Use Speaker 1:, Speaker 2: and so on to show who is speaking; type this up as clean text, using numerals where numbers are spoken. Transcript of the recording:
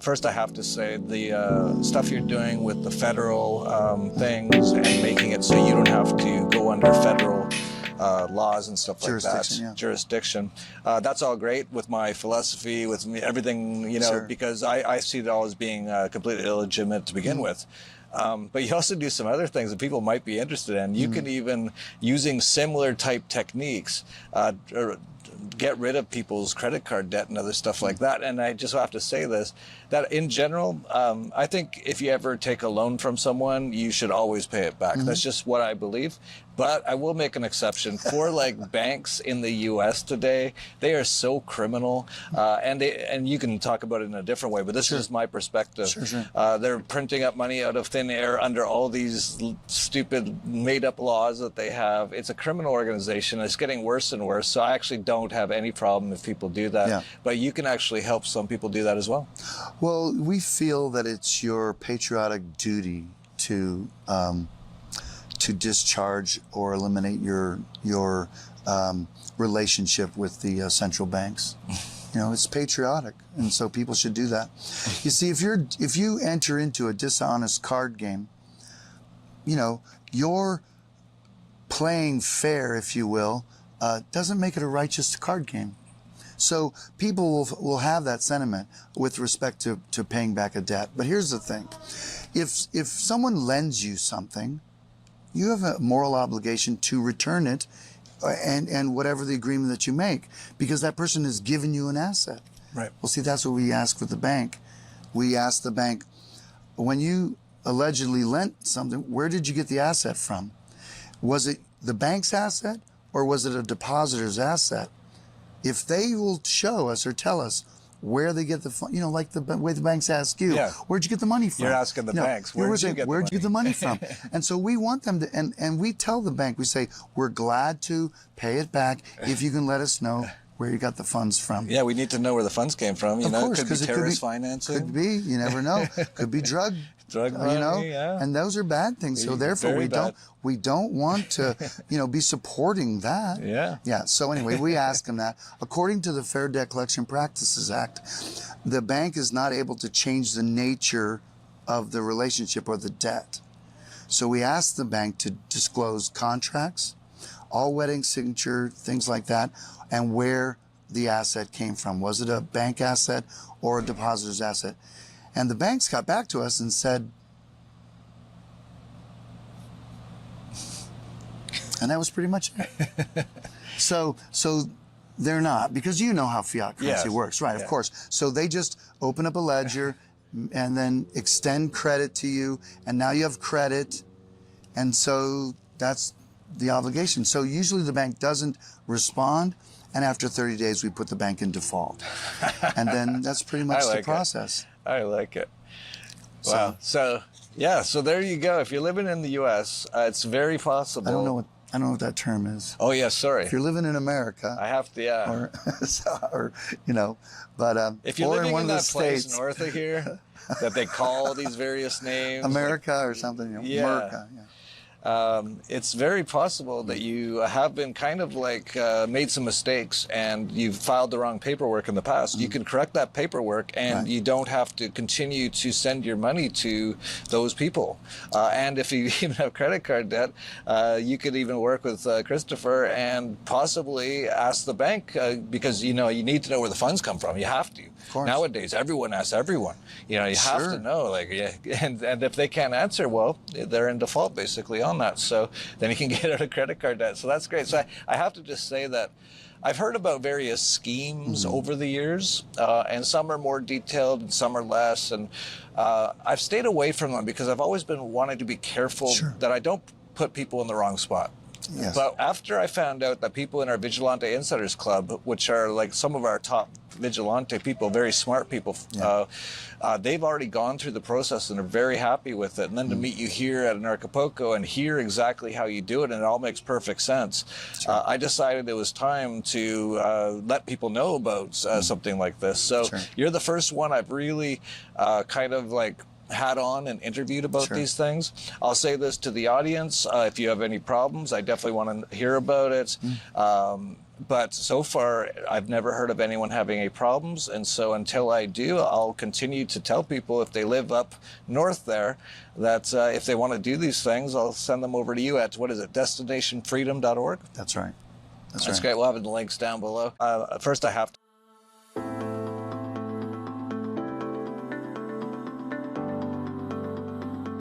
Speaker 1: First, I have to say the stuff you're doing with the federal things and making it so you don't have to go under federal laws and stuff like that.
Speaker 2: Yeah.
Speaker 1: Jurisdiction. That's all great with my philosophy, with me, everything, you know,
Speaker 2: Sure.
Speaker 1: because I see it all as being completely illegitimate to begin with. But you also do some other things that people might be interested in. You can even, using similar type techniques, get rid of people's credit card debt and other stuff like that. And I just have to say this, that in general, I think if you ever take a loan from someone, you should always pay it back. That's just what I believe. But I will make an exception for like banks in the U.S. today. They are so criminal, and you can talk about it in a different way. But this is just my perspective. They're printing up money out of thin air under all these stupid made-up laws that they have. It's a criminal organization. It's getting worse and worse. So I actually don't have any problem if people do that.
Speaker 2: Yeah.
Speaker 1: But you can actually help some people do that as well.
Speaker 2: Well, we feel that it's your patriotic duty to discharge or eliminate your relationship with the central banks. You know, it's patriotic, and so people should do that. You see, if you enter into a dishonest card game, you know, you're playing fair, if you will, doesn't make it a righteous card game. So people will have that sentiment with respect to paying back a debt. But here's the thing. If someone lends you something, you have a moral obligation to return it and whatever the agreement that you make, because that person has given you an asset.
Speaker 1: Right.
Speaker 2: Well, see, that's what we ask with the bank. We ask the bank, when you allegedly lent something, where did you get the asset from? Was it the bank's asset or was it a depositor's asset? If they will show us or tell us where they get the fund, you know, like the way the banks ask you, where'd you get the money from?
Speaker 1: You're asking the banks, where'd you get the money
Speaker 2: from? And so we want them to, and we tell the bank, we say, we're glad to pay it back if you can let us know where you got the funds from.
Speaker 1: Yeah, we need to know where the funds came from. You know,
Speaker 2: course,
Speaker 1: it could be terrorist financing.
Speaker 2: Could be, you never know. Could be drug money, you know, and those are bad things. So therefore, we don't want to, you know, be supporting that. Yeah. So anyway, we ask them that. According to the Fair Debt Collection Practices Act, the bank is not able to change the nature of the relationship or the debt. So we ask the bank to disclose contracts, all wedding signature, things like that, and where the asset came from. Was it a bank asset or a depositor's asset? And the banks got back to us and said, and that was pretty much it. So they're not, because you know how fiat currency works, right? Of course. So they just open up a ledger and then extend credit to you, and now you have credit, and so that's the obligation. So usually the bank doesn't respond, and after 30 days we put the bank in default. And then that's pretty much the process.
Speaker 1: I like it. Wow. So there you go. If you're living in the U.S., it's very possible.
Speaker 2: I don't know what that term is.
Speaker 1: Oh, yeah, sorry.
Speaker 2: If you're living in America.
Speaker 1: I have to,
Speaker 2: or you know, but
Speaker 1: if you're living in that place
Speaker 2: States,
Speaker 1: north of here that they call these various names.
Speaker 2: America or something. You know, America,
Speaker 1: it's very possible that you have been kind of like made some mistakes and you've filed the wrong paperwork in the past. You can correct that paperwork and you don't have to continue to send your money to those people. And if you even have credit card debt, you could even work with Christopher and possibly ask the bank because, you know, you need to know where the funds come from. You have to. Nowadays, everyone asks everyone. You know, you have to know, like, and if they can't answer, well, they're in default basically on that. So then you can get out of credit card debt. So that's great. So I have to just say that I've heard about various schemes over the years, and some are more detailed and some are less. And I've stayed away from them because I've always been wanting to be careful that I don't put people in the wrong spot.
Speaker 2: Yes.
Speaker 1: But after I found out that people in our Vigilante Insiders Club, which are like some of our top vigilante people, very smart people, they've already gone through the process and are very happy with it. And then to meet you here at Anarchapulco and hear exactly how you do it, and it all makes perfect sense. I decided it was time to let people know about something like this. So you're the first one I've really kind of like had on and interviewed about these things. I'll say this to the audience, if you have any problems, I definitely want to hear about it. But so far, I've never heard of anyone having any problems. And so until I do, I'll continue to tell people if they live up north there that if they want to do these things, I'll send them over to you at, what is it, destinationfreedom.org?
Speaker 2: That's right.
Speaker 1: That's great. We'll have the links down below. First, I have to